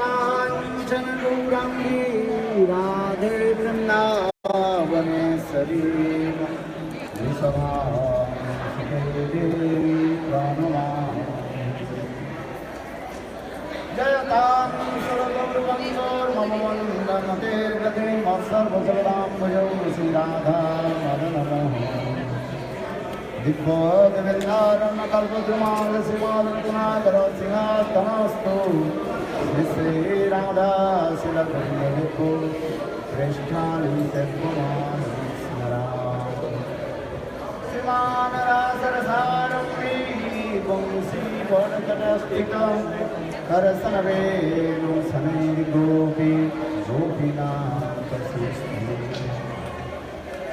कांचन गौरांगी राधे वृंदावनेश्वरी जयतां सर्वगौरवंदोर्मम वन्दनते गते मत्सर्वजगदां भजौ श्रीराधा मदनमोह दिग्भोगविन्दारणकल्पद्रुमाल श्रीमादन्तनागर सिंहास्तनस्तु श्रीराधा शिलकण्डविभो श्रेष्ठानि सद्गुणान् स्मरा श्रीमान् रासरसारम्भी वंशी वनतटस्थितं करसनवेणु सनैर्गोपी गोपीनाथसुस्मि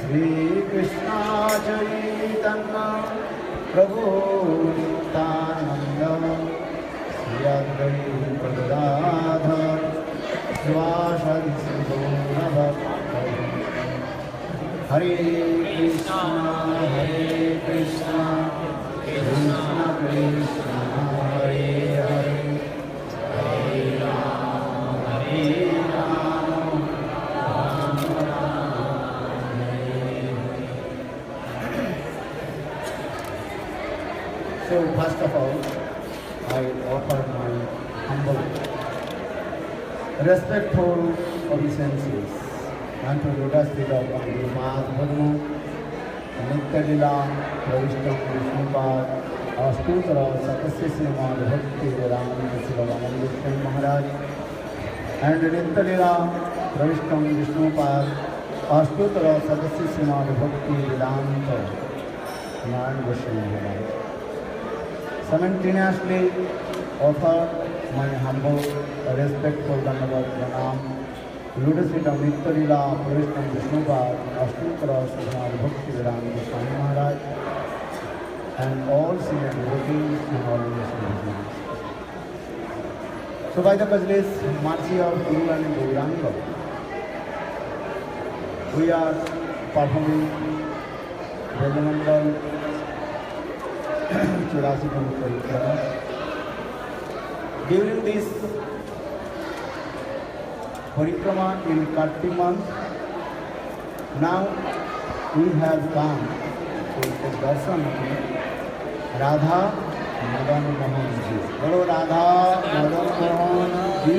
श्री कृष्णा चैतन्य प्रभु नित्यानंद श्री अद्वैत गदाधर श्रीवासदि श्रीगौरभक्तः हरे Krishna Krishna Krishna Hare Hare Hare Ram So first of all, I offer my humble, respectful obeisances unto Lotus feet of Guru Madhava, Nitya Lila, Pravishtam Vishnupad, Astutra, Satasya Srimad Bhakti Vedanta Sivamananda Maharaj, and Nitya Lila, Pravishtam Vishnupad, Astutra, Satasya Srimad Bhakti Vedanta Narayan Goswami Maharaj. Simultaneously offer my humble, respectful Dandavat Pranam to Lotus feet of Nitya Lila, Pravishtam Vishnupad, Astutra, Srimad Bhakti Vedanta Swami Maharaj, and all senior devotees and all listeners. So by the mercy of Guru and Gauranga, we are performing Brajamandal Churasi Parikrama. During this Parikrama in Kartik month, now we have come to the darshan of Radha Madan Mohan Ji. Bolo Radha Madan Mohan Ji.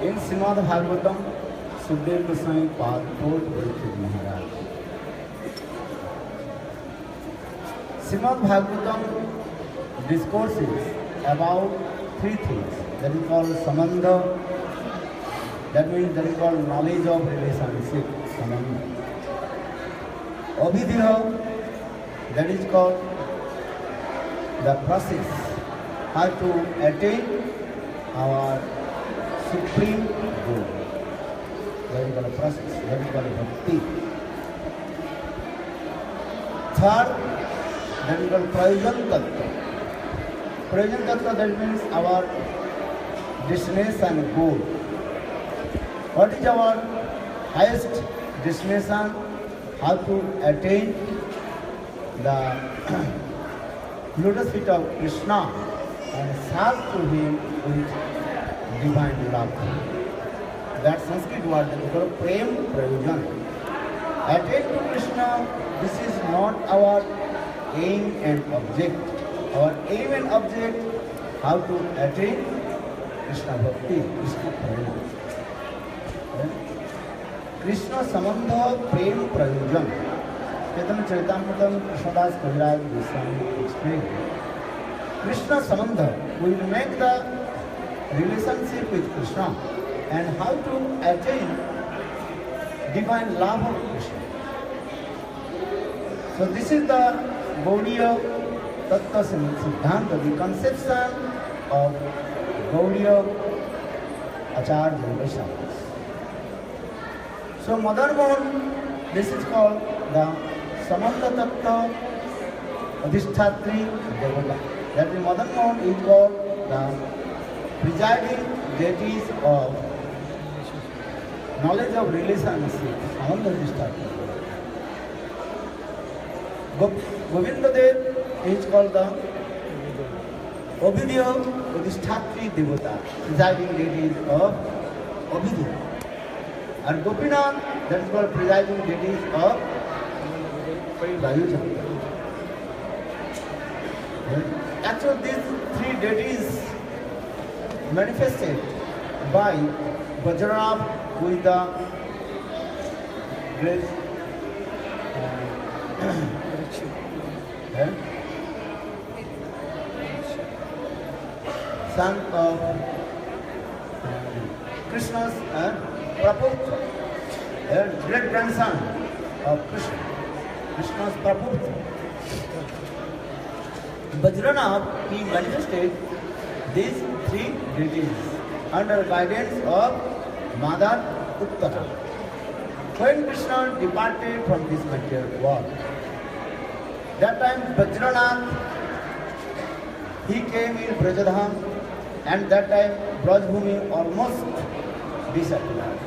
In Srimad Bhagavatam, Sukdev Goswami Pad told Parikshit Maharaj. Srimad Bhagavatam discourses about three things. That is called Samandha. That means that is called knowledge of relationship. Samandha. Abhidya. That is called the process. How to attain our supreme goal. That is called a process. That is called bhakti. Third, that is called prayojan tattva. Prayojan tattva, that means our destination goal. What is our highest destination? How to attain the lotus feet of Krishna and serve to him with divine love. That Sanskrit word is called Prem Prayojan. Attain to Krishna, this is not our aim and object. Our aim and object, how to attain Krishna Bhakti, Krishna Prema. Krishna Samandha Prem Prayojan. Chaitanya Charitamrita Krishnadas Kaviraj Goswami explained. Krishna Samandha will make the relationship with Krishna and how to attain divine love of Krishna. So this is the Gaudiya Tattva Siddhanta, the conception of Gaudiya Acharya Vaishnavas. So Madan Mohan, this is called the Samandha Tattva Adhishthatri Devata. That is Madan Mohan is called the presiding deities of knowledge of relationship, samandha started. Govinda Dev is called the Abhidya Udhishtatri Devata, presiding deities of Abhidya. And Gopinath, that is called presiding deities of Vayuja. Actually, these three deities manifested by Vajranath with the great son of Krishna's Praputra, great grandson of Krishna, Krishna's Praputra. Vajranath, he manifested these three deities under guidance of Mother Uttara. When Krishna departed from this material world, that time Vajranath, he came in Brajadham, and that time Brajbhumi almost disappeared.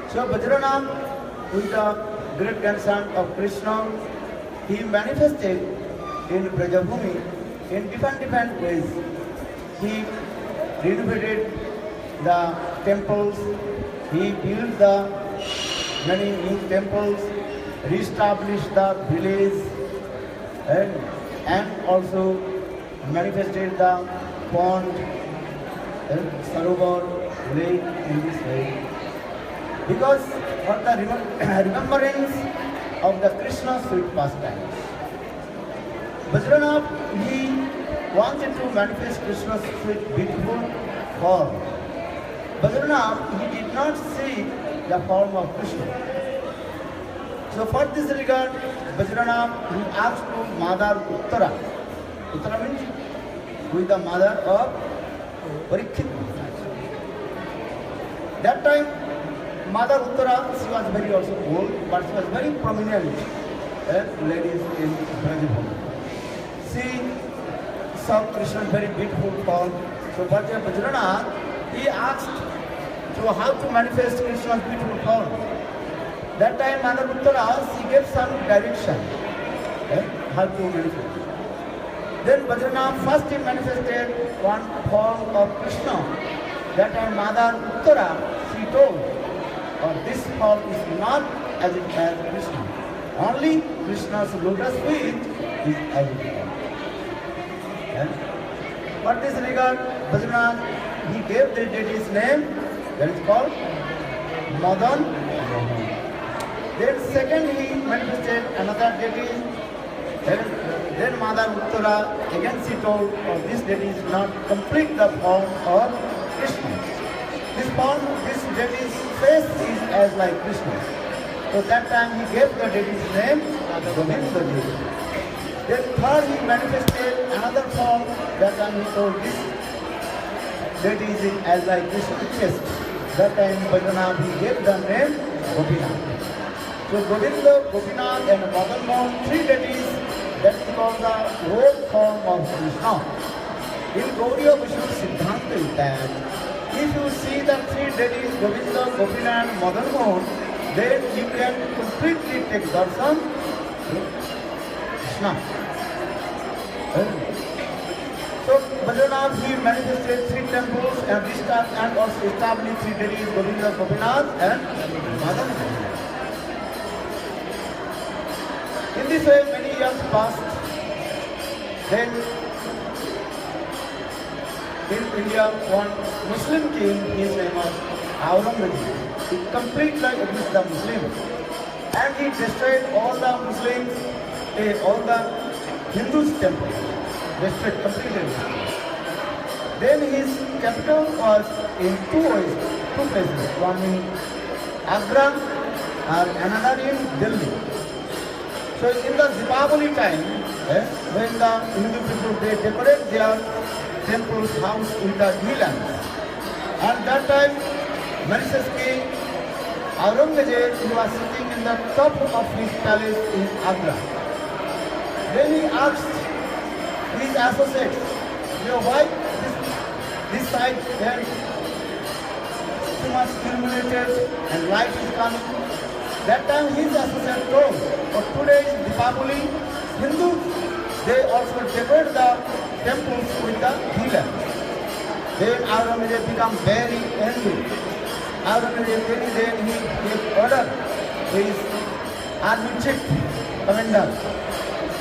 So Vajranath, with the great grandson of Krishna, he manifested in Brajabhumi in different ways. He renovated the temples, he built the many new temples, reestablished the village, and also manifested the pond, Sarovar, lake in this way. Because for the remembrance of the Krishna sweet pastimes. Vajranath, he wanted to manifest Krishna's sweet, beautiful form. Vajranath, he did not see the form of Krishna. So for this regard, Vajranath, he asked to Mother Uttara. Uttara means with the mother of Parikshit. That time, Mother Uttara, she was very also old, but she was very prominent ladies in Brajabhumi. She saw Krishna's very beautiful form. So Vajranath, he asked to how to manifest Krishna's beautiful form. That time Mother Uttara, she gave some direction how to manifest. Then Vajranath first he manifested one form of Krishna. That time Mother Uttara, she told, this form is not as it as Krishna. Only Krishna's lotus feet is as it is. For this regard, Vajranath, he gave the deity's name, that is called Madan Mohan. Then second he manifested another deity. Then Mother Uttara, again she told, this deity is not complete the form of Krishna. This form, this deity's face is as like Krishna. So that time he gave the deity's name, Govinda Devi. Then third he manifested another form. That time he told this deity is as like Krishna's chest. That time Vajranath, he gave the name Gopinath. So Govinda, Gopinath and Madan Mohan, three deities, that is called the whole form of Krishna. In Gauriya Vishnu Siddhanta is that if you see the three deities, Govinda, Gopinath and Madan Mohan, then you can completely take darshan to Krishna. So Vajranath, he manifested three temples and also established three deities, Govinda, Gopinath and Madan Mohan. In this way, many years passed. Then, in India, one Muslim king, his name was Aurangzeb. He completely against the Muslims. And he destroyed all the Muslims, all the Hindus' temples. Destroyed completely. Then his capital was in two places. One in Agra and another in Delhi. So in the Deepavali time, when the Hindu people, they decorate their temple's house with the ghee lamps. And that time, Mauritius king Aurangzeb, he was sitting in the top of his palace in Agra. Then he asked his associates, why this inside, then too much illuminated and light is coming. That time his associate told, for today is Deepavali, Hindus, they also decorate the temples with the ghee lamp. Then Aurangzeb became very angry. Aurangzeb then he gave order to his army chief commander.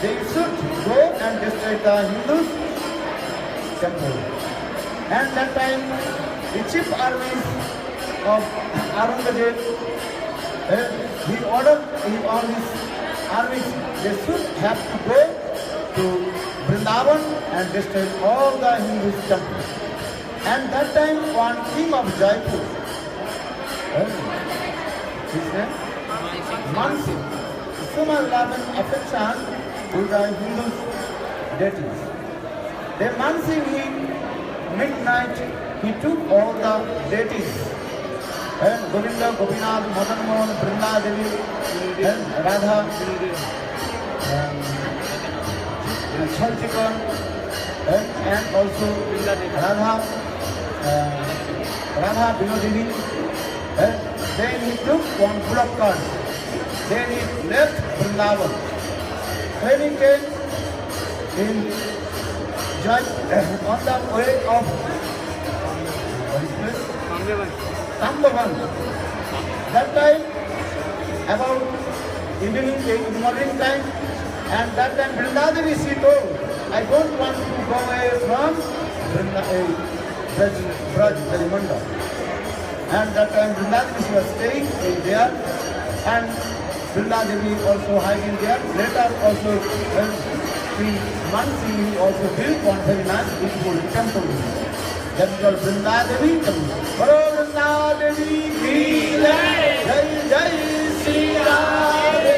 They should go and destroy the Hindus temple. And that time the chief armies of Aurangzeb, he ordered all his armies, they should have to go to Vrindavan and destroy all the Hindu temples. And that time one king of Jaipur, his name? Mansingh, so much love and affection to the Hindu deities. Then Mansingh, midnight, he took all the deities. And Govinda, Gopinath, Madan Mohan, Brinda Devi, and Radha, Chalchikon, and also Radha Vinodini. Then he took one full of cards. Then he left Vrindavan. When he came in on the way of what is this? Tambavan. That time, about evening, morning time, and that time Vrindadevi she told, I don't want to go away from Braj, Manda. And that time Vrindadevi she was staying in there, and Vrindadevi also hiding there. Later also, the Mansingh also built one very nice beautiful temple. That is called Vrindadevi temple. Bolo Vrindadevi ki jai, jai jai Shri Radhe.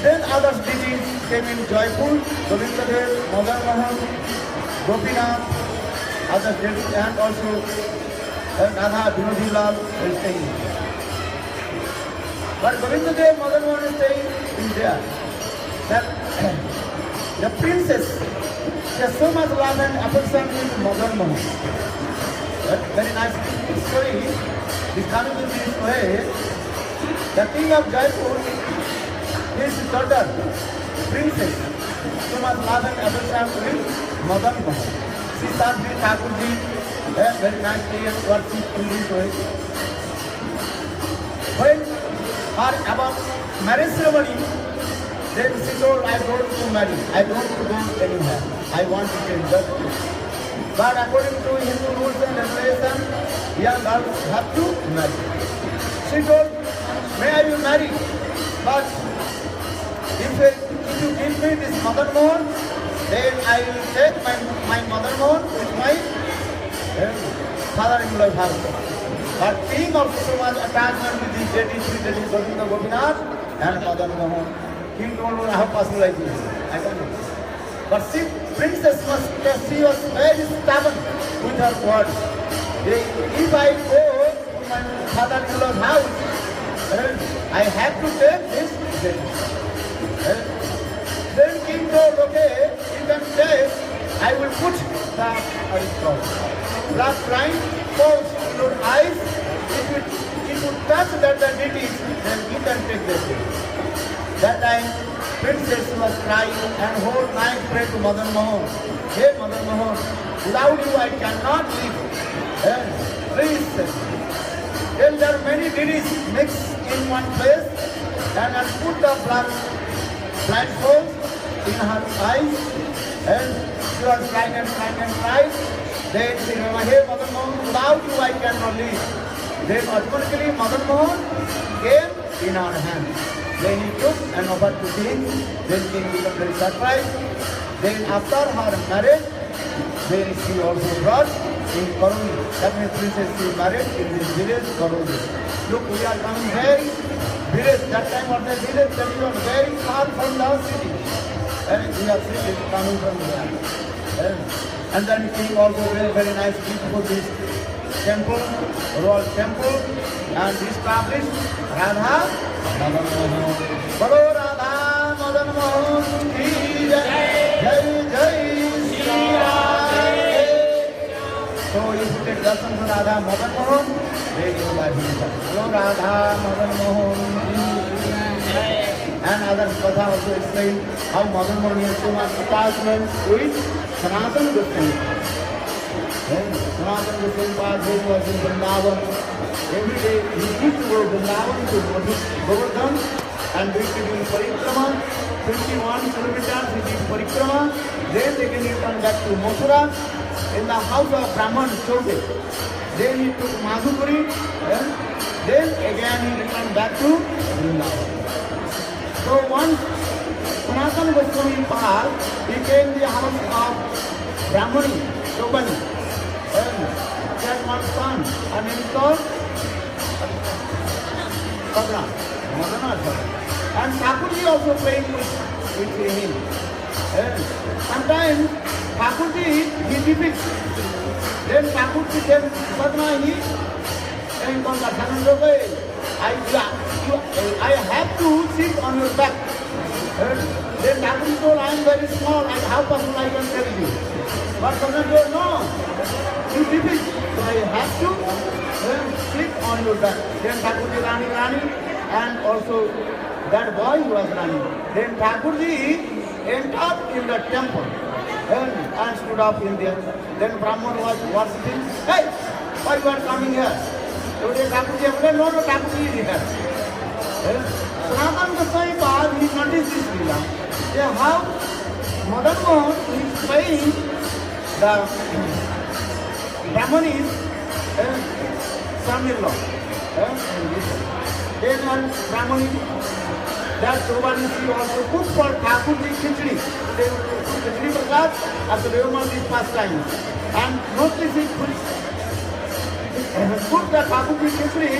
Then other deities came in Jaipur, Govinda Dev, Madan Mohan, Gopinath, other deities, and also Radha Vinodhi Lal is staying. But Govinda Dev, Madan Mohan is staying in there. That the princess, she has so much love and affection with Madan Mohan. That very nice story is coming in this way. The king of Jaipur, his daughter, princess, so much love and affection with Madan Mohan. She started with Thakurji, very nicely and worship in this way. When her about marriage ceremony, then she told, I don't want to marry, I don't want to go anywhere, I want to change that. But according to Hindu rules and regulations, young girls have to marry. She told, may I be married, but if you give me this Madan Mohan, then I will take my Madan Mohan with my father-in-law husband. But king also so much attachment with these deities, Govinda Gopinath and Madan Mohan. King told her, I have personalized this. I don't know. But she, princess she was very stubborn with her words. If I go to my father-in-law's house, I have to take this deity. Then king told, okay, you can take, I will put the glass line, close your eyes. If you touch that the deity, then you can take this deity. That time, princess was crying and whole night prayed to Madan Mohan. Hey Madan Mohan, without you I cannot live. Please, then there are many deities mixed in one place and I put the blindfold in her eyes and she was crying and crying and crying. Then she said, hey Madan Mohan, without you I cannot live. Then automatically Madan Mohan came in our hand. Then he took and offered to king. Then king became very surprised. Then after her marriage, then she also brought in Karoli. That means princess she married in this village Karoli. Look, we are coming very village. That time what the village that we are very far from the city. And we are seen coming from there. And then king also very, very nice beautiful this temple, royal temple, and established Radha Madan Mohan. Bolo Radha Madan Mohan ki jai, jai jai Shri Radhe. So if you get darshan from Radha Madan Mohan, they go by himself. Hello Radha Madan Mohan. And other Katha also explain how Madan Mohan has so much attachment with Sanatana Goswami. Sanatana Goswami Padre was in Vrindavan. Every day he used to go to Vrindavan to Govardhan and we did Parikrama. 51 kilometers he did Parikrama. Then they can return back to Mathura in the house of Brahman Chote. Then he took Madhupuri. Then again he returned back to Vrindavan. So once Sanatana Goswami Pal became the house of Brahmani, Chobani. And he had one son, and name is called Bhadra. And Thakurji also playing with him. And sometimes Thakurji he depicts. Then Thakurji then Bhadra he and on the Dhananjaya way, I have to sit on your back. Then Thakurji told, I am very small, and how possible I can carry you? But Dhananjaya, no, you depict, so I have to sit on your back. Then Thakurji Rani, and also that boy who was running. Then Thakurji entered in the temple and stood up in there. Then Brahman was worshipping. Hey, why you are coming here? Today Thakurji said, no, Thakurji is here. Sanatana Goswami Pad, he noticed this Leela. How Madan Mohan is playing the Brahmanis son-in-law. Then one Brahmani, that Chobani also cooked for Thakurji khichdi. They would cook khichdi prasad as a Devamandi's pastime. And mostly she cooked the Thakurji khichdi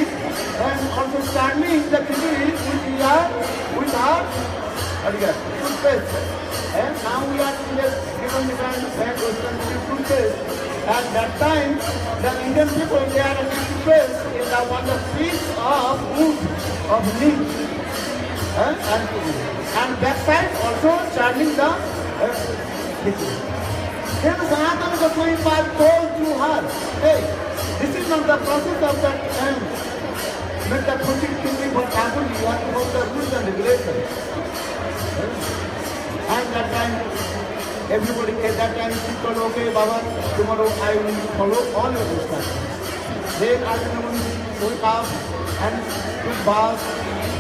and also standing the khichdi with her toothpaste. And now we are given the kind of toothpaste. At that time, the Indian people, they are toothpaste is one of piece of wood, of leaf. And backside also charging the liquid. Then Sanatana Goswami Pad told to her, hey, this is not the process of that time. Make the project thinking for Thakurji, you have to follow the rules and regulations. And that time, everybody at that time told, okay, Baba, tomorrow I will follow all your instructions. Then after wake up and took bath,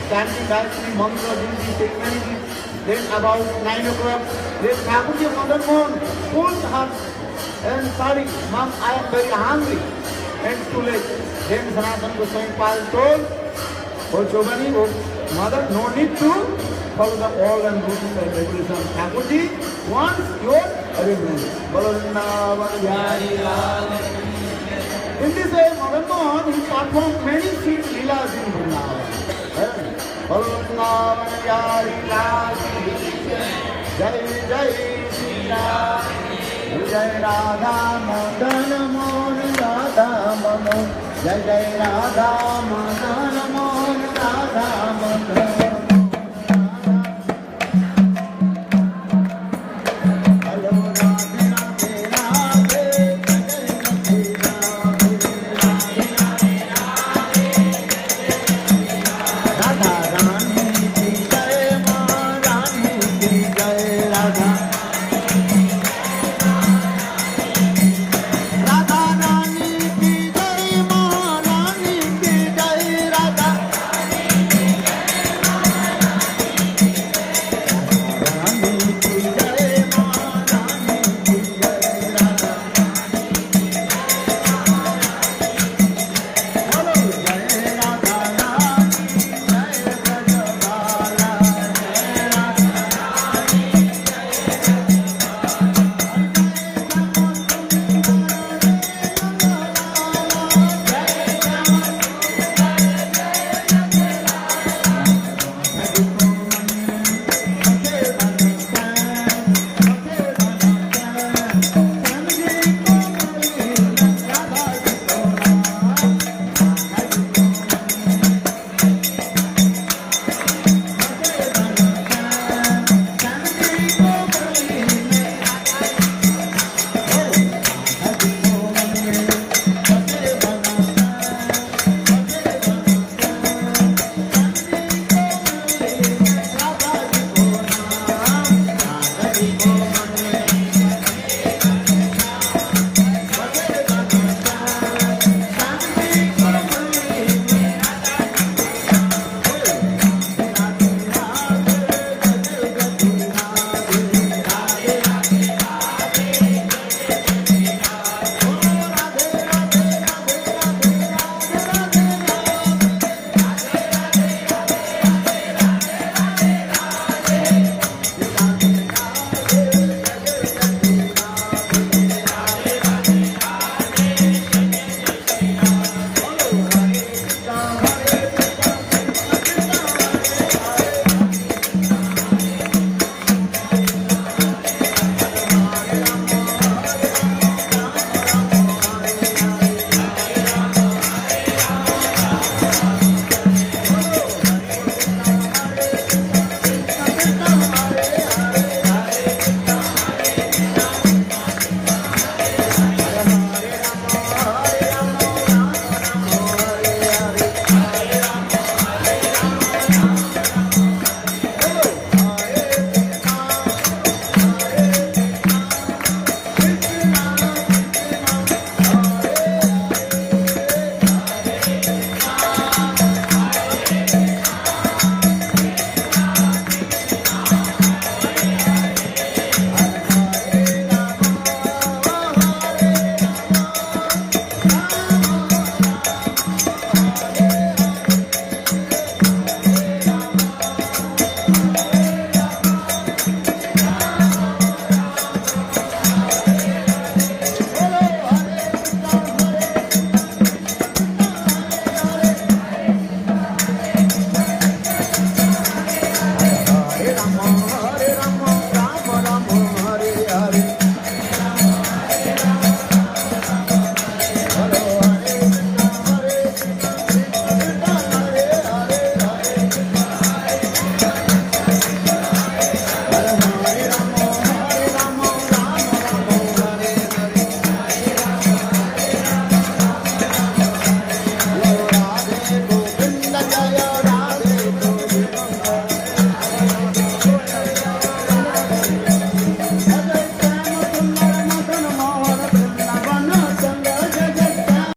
chanting Gayatri mantra, doing. Then about 9 o'clock, then Thakurji Madan Mohan pulled her and sorry, Mom, I am very hungry. And too late. Then Sanatana Goswami Pal told, oh Chobani, oh mother, no need to follow the all and rules and regulations. Thakurji wants your arrangement. In this way, Madan Mohan, he performed many sweet leelas in Vrindavan. Jai Jai Shri Ram, Jai Radha Madan Mohan, Radha Madan, Jai Jai Radha Madan Mohan, Radha Madan.